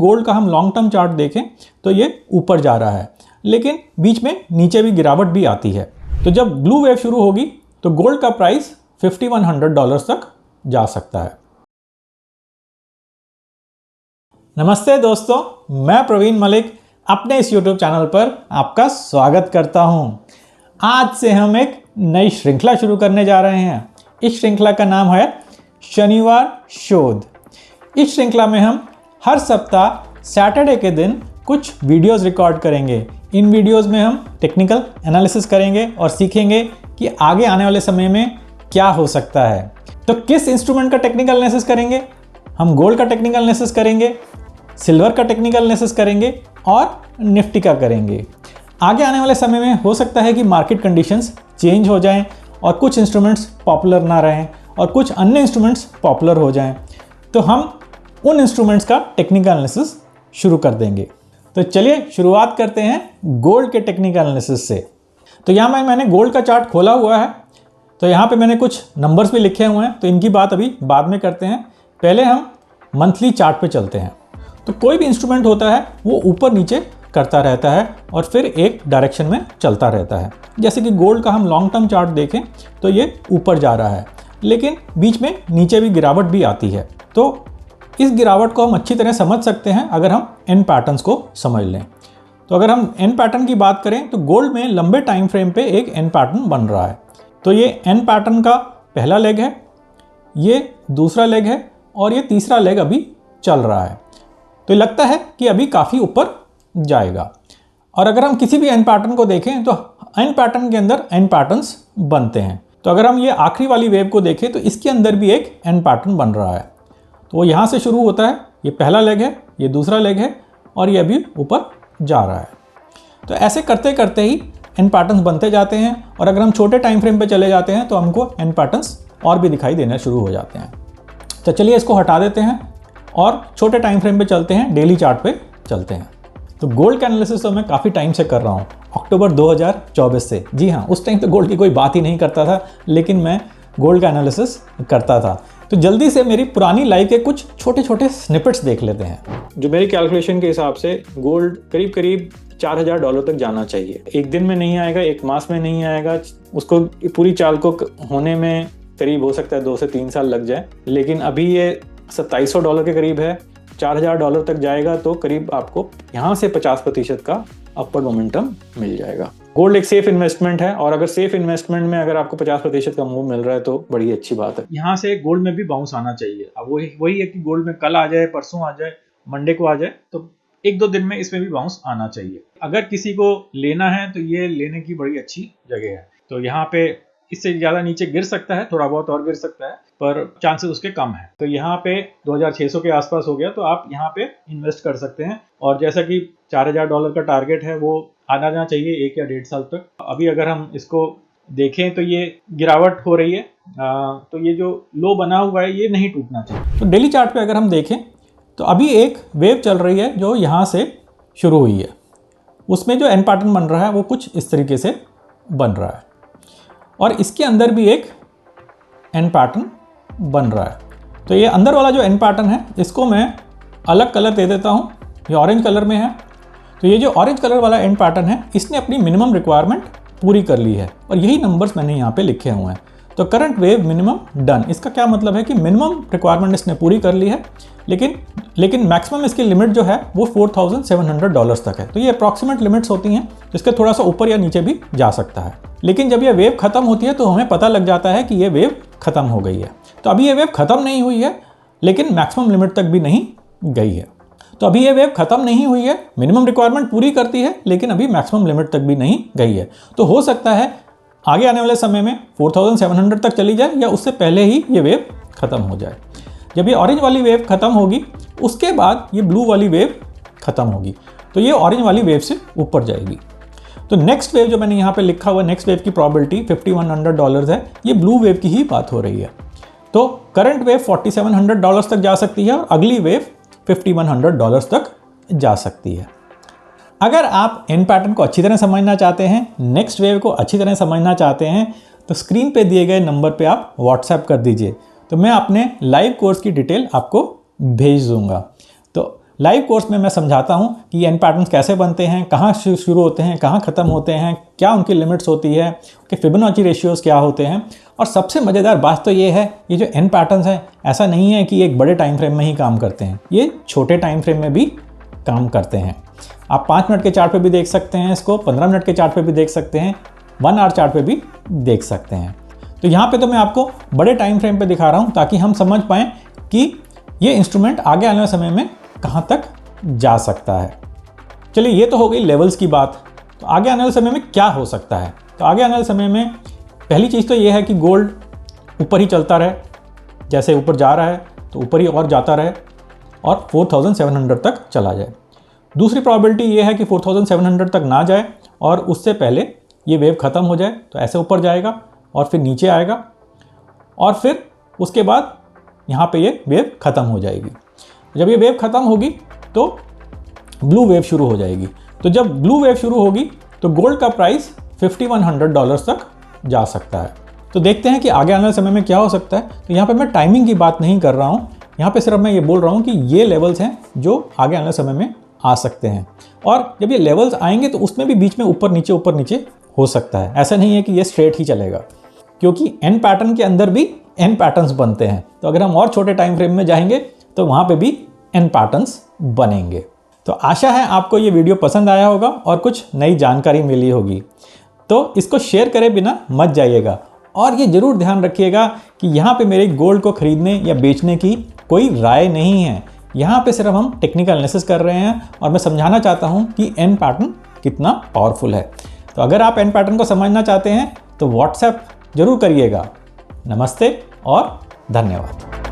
Gold का हम long term chart देखें तो ये ऊपर जा रहा है, लेकिन बीच में नीचे भी गिरावट भी आती है। तो जब ब्लू वेव शुरू होगी तो गोल्ड का प्राइस $5100 तक जा सकता है। नमस्ते दोस्तों, मैं प्रवीण मलिक अपने इस YouTube चैनल पर आपका स्वागत करता हूं। आज से हम एक नई श्रृंखला शुरू करने जा रहे हैं। इस श्रृंखला का नाम है शनिवार शोध। इस श्रृंखला में हम हर सप्ताह सैटरडे के दिन कुछ वीडियोस रिकॉर्ड करेंगे। इन वीडियोस में हम टेक्निकल एनालिसिस करेंगे और सीखेंगे कि आगे आने वाले समय में क्या हो सकता है। तो किस इंस्ट्रूमेंट का टेक्निकल एनालिसिस करेंगे? हम गोल्ड का टेक्निकल एनालिसिस करेंगे, सिल्वर का टेक्निकल एनालिसिस करेंगे और निफ्टी का करेंगे। आगे आने वाले समय में हो सकता है कि मार्केट कंडीशंस चेंज हो जाएं और कुछ इंस्ट्रूमेंट्स पॉपुलर ना रहें और कुछ अन्य इंस्ट्रूमेंट्स पॉपुलर हो जाएं, तो हम उन इंस्ट्रूमेंट्स का टेक्निकल एनालिसिस शुरू कर देंगे। तो चलिए शुरुआत करते हैं गोल्ड के टेक्निकल एनालिसिस से। तो यहाँ मैंने गोल्ड का चार्ट खोला हुआ है, तो यहाँ पे मैंने कुछ नंबर्स भी लिखे हुए हैं, तो इनकी बात अभी बाद में करते हैं। पहले हम मंथली चार्ट पे चलते हैं। तो कोई भी इंस्ट्रूमेंट होता है वो ऊपर नीचे करता रहता है और फिर एक डायरेक्शन में चलता रहता है। जैसे कि गोल्ड का हम लॉन्ग टर्म चार्ट देखें तो ये ऊपर जा रहा है, लेकिन बीच में नीचे भी गिरावट भी आती है। तो इस गिरावट को हम अच्छी तरह समझ सकते हैं अगर हम एन पैटर्न्स को समझ लें। तो अगर हम एन पैटर्न की बात करें तो गोल्ड में लंबे टाइम फ्रेम पे एक एन पैटर्न बन रहा है। तो ये एन पैटर्न का पहला लेग है, ये दूसरा लेग है और ये तीसरा लेग अभी चल रहा है। तो लगता है कि अभी काफ़ी ऊपर जाएगा। और अगर हम किसी भी एन पैटर्न को देखें तो एन पैटर्न के अंदर एन पैटर्न्स बनते हैं। तो अगर हम ये आखिरी वाली वेव को देखें तो इसके अंदर भी एक एन पैटर्न बन रहा है। तो वो यहाँ से शुरू होता है, ये पहला लेग है, ये दूसरा लेग है और ये अभी ऊपर जा रहा है। तो ऐसे करते करते ही एन पैटर्न्स बनते जाते हैं और अगर हम छोटे टाइम फ्रेम पे चले जाते हैं तो हमको एन पैटर्न्स और भी दिखाई देना शुरू हो जाते हैं। तो चलिए इसको हटा देते हैं और छोटे टाइम फ्रेम पे चलते हैं, डेली चार्ट पे चलते हैं। तो गोल्ड का एनालिसिस तो मैं काफ़ी टाइम से कर रहा हूँ, अक्टूबर 2024 से। जी हाँ, उस टाइम तो गोल्ड की कोई बात ही नहीं करता था, लेकिन मैं गोल्ड का एनालिसिस करता था। तो जल्दी से मेरी पुरानी लाइफ के कुछ छोटे छोटे स्निपेट्स देख लेते हैं। जो मेरी कैलकुलेशन के हिसाब से गोल्ड करीब करीब $4000 तक जाना चाहिए। एक दिन में नहीं आएगा, एक मास में नहीं आएगा, उसको पूरी चाल को होने में करीब हो सकता है 2 से 3 साल लग जाए। लेकिन अभी ये $2700 के करीब है, $4000 तक जाएगा तो करीब आपको यहाँ से 50% का अपर मोमेंटम मिल जाएगा। गोल्ड एक सेफ इन्वेस्टमेंट है और अगर सेफ इन्वेस्टमेंट में अगर आपको 50% का मूव मिल रहा है तो बड़ी अच्छी बात है। यहाँ से गोल्ड में भी बाउंस आना चाहिए। अब वही है कि गोल्ड में कल आ जाए, परसों आ जाए, मंडे को आ जाए, तो 1-2 दिन में इसमें भी बाउंस आना चाहिए। अगर किसी को लेना है तो ये लेने की बड़ी अच्छी जगह है। तो यहाँ पे इससे ज़्यादा नीचे गिर सकता है, थोड़ा बहुत और गिर सकता है, पर चांसेस उसके कम है। तो यहाँ पे 2600 के आसपास हो गया तो आप यहाँ पे इन्वेस्ट कर सकते हैं। और जैसा कि $4000 का टारगेट है वो आना चाहिए 1 या 1.5 साल तक। अभी अगर हम इसको देखें तो ये गिरावट हो रही है, तो ये जो लो बना हुआ है ये नहीं टूटना चाहिए। तो डेली चार्ट पे अगर हम देखें तो अभी एक वेव चल रही है जो यहाँ से शुरू हुई है। उसमें जो एन पैटर्न बन रहा है वो कुछ इस तरीके से बन रहा है और इसके अंदर भी एक एन पैटर्न बन रहा है। तो ये अंदर वाला जो एन पैटर्न है इसको मैं अलग कलर दे देता हूँ, ये ऑरेंज कलर में है। तो ये जो ऑरेंज कलर वाला एन पैटर्न है इसने अपनी मिनिमम रिक्वायरमेंट पूरी कर ली है और यही नंबर्स मैंने यहाँ पे लिखे हुए हैं। तो करंट वेव मिनिमम डन, इसका क्या मतलब है कि मिनिमम रिक्वायरमेंट इसने पूरी कर ली है, लेकिन मैक्सिमम इसकी लिमिट जो है वो $4700 तक है। तो ये अप्रॉक्सीमेट लिमिट्स होती हैं, तो इसके थोड़ा सा ऊपर या नीचे भी जा सकता है। लेकिन जब ये वेव खत्म होती है तो हमें पता लग जाता है कि ये वेव खत्म हो गई है। तो अभी ये वेव खत्म नहीं हुई है, लेकिन मैक्सिमम लिमिट तक भी नहीं गई है। तो अभी ये वेव खत्म नहीं हुई है, मिनिमम रिक्वायरमेंट पूरी करती है, लेकिन अभी मैक्सिमम लिमिट तक भी नहीं गई है। तो हो सकता है आगे आने वाले समय में 4700 तक चली जाए या उससे पहले ही ये वेव खत्म हो जाए। जब ये ऑरेंज वाली वेव खत्म होगी उसके बाद ये ब्लू वाली वेव खत्म होगी, तो ये ऑरेंज वाली वेव से ऊपर जाएगी। तो नेक्स्ट वेव जो मैंने यहाँ पे लिखा हुआ, नेक्स्ट वेव की प्रोबेबिलिटी $5100 है, ये ब्लू वेव की ही बात हो रही है। तो करंट वेव $4700 तक जा सकती है और अगली वेव $5100 तक जा सकती है। अगर आप इन पैटर्न को अच्छी तरह समझना चाहते हैं, नेक्स्ट वेव को अच्छी तरह समझना चाहते हैं, तो स्क्रीन पे दिए गए नंबर पे आप व्हाट्सएप कर दीजिए, तो मैं अपने लाइव कोर्स की डिटेल आपको भेज दूंगा। तो लाइव कोर्स में मैं समझाता हूँ कि एन पैटर्न्स कैसे बनते हैं, कहाँ शुरू होते हैं, कहाँ ख़त्म होते हैं, क्या उनकी लिमिट्स होती है, कि फिबोनाची रेशियोज़ क्या होते हैं। और सबसे मज़ेदार बात तो ये है, ये जो एन पैटर्न्स हैं ऐसा नहीं है कि एक बड़े टाइम फ्रेम में ही काम करते हैं, ये छोटे टाइम फ्रेम में भी काम करते हैं। आप 5 मिनट के चार्ट पे भी देख सकते हैं इसको, 15 मिनट के चार्ट पे भी देख सकते हैं, 1 आवर चार्ट पे भी देख सकते हैं। तो यहाँ पे तो मैं आपको बड़े टाइम फ्रेम पे दिखा रहा हूँ ताकि हम समझ पाएँ कि ये इंस्ट्रूमेंट आगे आने वाले समय में कहाँ तक जा सकता है। चलिए, ये तो हो गई लेवल्स की बात। तो आगे आने वाले समय में क्या हो सकता है? तो आगे आने वाले समय में पहली चीज़ तो ये है कि गोल्ड ऊपर ही चलता रहे, जैसे ऊपर जा रहा है तो ऊपर ही और जाता रहे और 4700 तक चला जाए। दूसरी प्रोबेबिलिटी ये है कि 4700 तक ना जाए और उससे पहले ये वेव ख़त्म हो जाए, तो ऐसे ऊपर जाएगा और फिर नीचे आएगा और फिर उसके बाद यहाँ पे ये वेव ख़त्म हो जाएगी। जब ये वेव ख़त्म होगी तो ब्लू वेव शुरू हो जाएगी। तो जब ब्लू वेव शुरू होगी तो गोल्ड का प्राइस $5100 तक जा सकता है। तो देखते हैं कि आगे आने वाले समय में क्या हो सकता है। तो यहाँ पे मैं टाइमिंग की बात नहीं कर रहा हूँ, यहाँ पे सिर्फ मैं ये बोल रहा हूँ कि ये लेवल्स हैं जो आगे आने वाले समय में आ सकते हैं। और जब ये लेवल्स आएंगे तो उसमें भी बीच में ऊपर नीचे हो सकता है। ऐसा नहीं है कि ये स्ट्रेट ही चलेगा, क्योंकि एन पैटर्न के अंदर भी एन पैटर्न्स बनते हैं। तो अगर हम और छोटे टाइम फ्रेम में जाएंगे तो वहाँ पे भी एन पैटर्न्स बनेंगे। तो आशा है आपको ये वीडियो पसंद आया होगा और कुछ नई जानकारी मिली होगी। तो इसको शेयर करे बिना मत जाइएगा और ये ज़रूर ध्यान रखिएगा कि यहाँ पे मेरे गोल्ड को खरीदने या बेचने की कोई राय नहीं है। यहाँ पे सिर्फ हम टेक्निकल एनालिसिस कर रहे हैं और मैं समझाना चाहता हूँ कि एन पैटर्न कितना पावरफुल है। तो अगर आप एन पैटर्न को समझना चाहते हैं तो व्हाट्सएप जरूर करिएगा। नमस्ते और धन्यवाद।